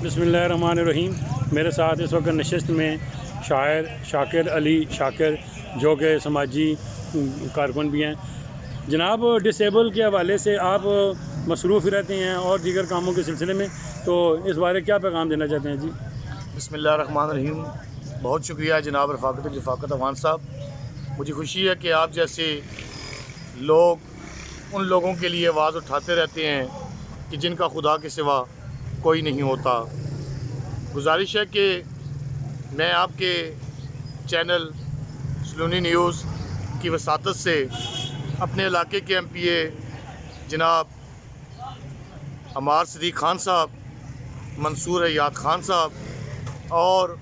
बिस्मिल्लाहिर्रहमानिर्रहीम। मेरे साथ इस वक्त नशस्त में शायर शाकिर अली शाकिर जो कि समाजी कारकुन भी हैं। जनाब, डिसेबल के हवाले से आप मसरूफ़ रहते हैं और दीगर कामों के सिलसिले में, तो इस बारे क्या पैगाम देना चाहते हैं जी? बिस्मिल्लाहिर्रहमानिर्रहीम। बहुत शुक्रिया जनाब रफ़ाकत अफ़गान साहब। मुझे खुशी है कि आप जैसे लोग उन लोगों के लिए आवाज़ उठाते रहते हैं कि जिनका खुदा के सिवा कोई नहीं होता। गुजारिश है कि मैं आपके चैनल सलूनी न्यूज़ की वसातत से अपने इलाके के MPA जनाब अमार सदीक़ खान साहब, मंसूर हयात खान साहब और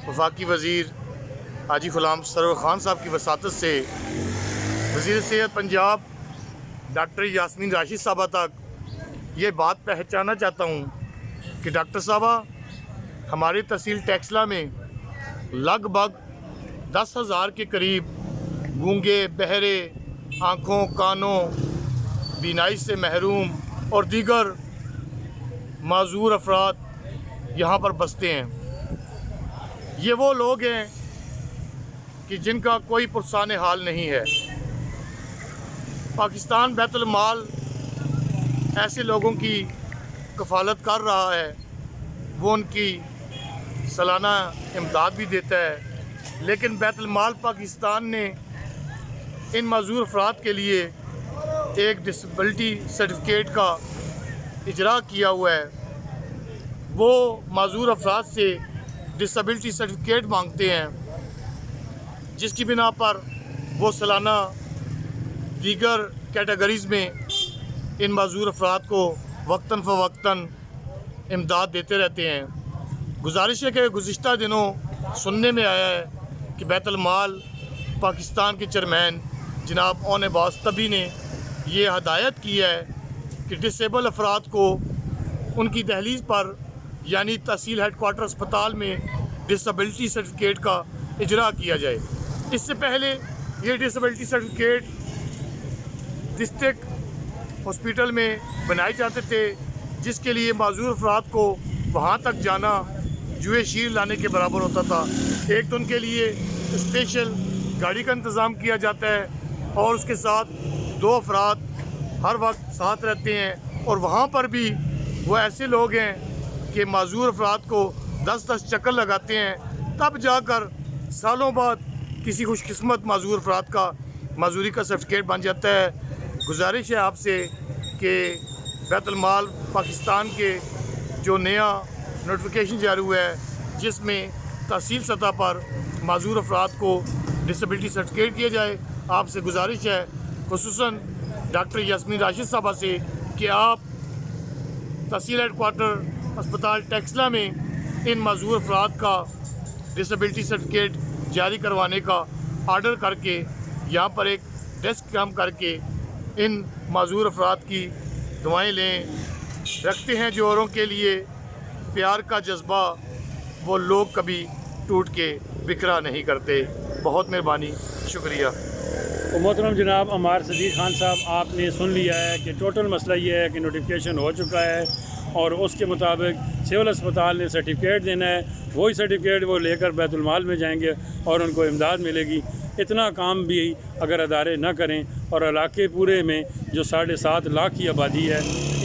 वफाकी वज़ीर हाजी ग़ुलाम सरवर खान साहब की वसातत से वज़ीर सेहत पंजाब डॉक्टर यास्मीन राशिद साहबा तक ये बात पहचाना चाहता हूँ कि डॉक्टर साहबा, हमारी तहसील टेक्सला में लगभग 10,000 के करीब गूंगे, बहरे, आँखों कानों बीनाई से महरूम और दीगर माजूर अफराद यहाँ पर बसते हैं। ये वो लोग हैं कि जिनका कोई पुरसान हाल नहीं है। पाकिस्तान बैतुल माल ऐसे लोगों की कफ़ालत कर रहा है, वो उनकी सालाना इमदाद भी देता है, लेकिन बैतुल माल पाकिस्तान ने इन माजूर अफराद के लिए एक डिसेबिलिटी सर्टिफिकेट का इजरा किया हुआ है। वो माजूर अफराद से डिसेबिलिटी सर्टिफिकेट मांगते हैं, जिसकी बिना पर वो सालाना दीगर कैटेगरीज़ में इन माजूर अफराद को वक्तन फ़वक्तन इमदाद देते रहते हैं। गुजारिश है कि गुज़िश्ता दिनों सुनने में आया है कि बैतुल माल पाकिस्तान के चेयरमैन जनाब ओन अब्बास तबी ने ये हदायत की है कि डिसेबल अफराद को उनकी दहलीज़ पर यानी तहसील हेडक्वार्टर अस्पताल में डिसेबिलिटी सर्टिफिकेट का इजरा किया जाए। इससे पहले ये डिसेबिलिटी सर्टिफिकेट डिस्ट्रिक्ट हॉस्पिटल में बनाए जाते थे, जिसके लिए माजूर अफराद को वहाँ तक जाना जुए शीर लाने के बराबर होता था। एक तो उनके लिए स्पेशल गाड़ी का इंतज़ाम किया जाता है और उसके साथ 2 अफराद हर वक्त साथ रहते हैं, और वहाँ पर भी वो ऐसे लोग हैं कि माजूर अफराद को 10-10 चक्कर लगाते हैं, तब जाकर सालों बाद किसी खुशकिस्मत माजूर अफराद का माजूरी का सर्टिफिकेट बन जाता है। गुजारिश है आपसे कि बैतुल माल पाकिस्तान के जो नया नोटिफिकेशन जारी हुआ है, जिसमें तहसील सतह पर माजूर अफराद को डिसेबिलिटी सर्टिफिकेट किया जाए, आपसे गुजारिश है खुसूसन डॉक्टर यास्मीन राशिद साहबा से कि आप तहसील हेडक्वार्टर अस्पताल टेक्सला में इन माजूर अफराद का डिसेबिलिटी सर्टिफिकेट जारी करवाने का आर्डर करके यहाँ पर एक डेस्क काम करके इन माजूर अफराद की दुआएं लें। रखते हैं जो औरों के लिए प्यार का जज्बा, वो लोग कभी टूट के बिखरा नहीं करते। बहुत मेहरबानी, शुक्रिया। तो मोहतरम जनाब अमार सदीक़ खान साहब, आपने सुन लिया है कि टोटल मसला ये है कि नोटिफिकेशन हो चुका है और उसके मुताबिक सिविल अस्पताल ने सर्टिफिकेट देना है। वही सर्टिफिकेट वो लेकर बैतुल माल में जाएंगे और उनको इमदाद मिलेगी। इतना काम भी अगर अदारे न करें, और इलाके पूरे में जो 7.5 लाख की आबादी है,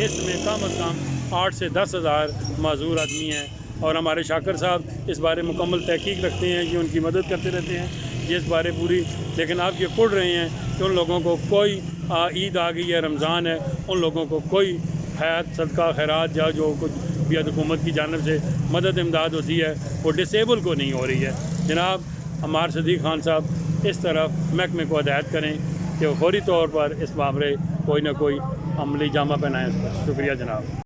इसमें कम अज़ कम 8 से 10,000 माजूर आदमी हैं, और हमारे शाकिर साहब इस बारे मुकम्मल तहकीक रखते हैं कि उनकी मदद करते रहते हैं जिस बारे पूरी। लेकिन आप ये पढ़ रहे हैं कि उन लोगों को कोई ईद आ गई है, रमज़ान है, उन लोगों को कोई खैर सदका खैरात या जो कुछ भी हुकूमत की जानिब से मदद इमदाद होती है वो डिसेबल को नहीं हो रही है। जनाब अमार सदीक़ खान साहब इस तरफ महकमे को हदायत करें कि वो फौरी तौर पर इस मामले कोई ना कोई अमली जामा पहनाएँ इस पर। शुक्रिया जनाब।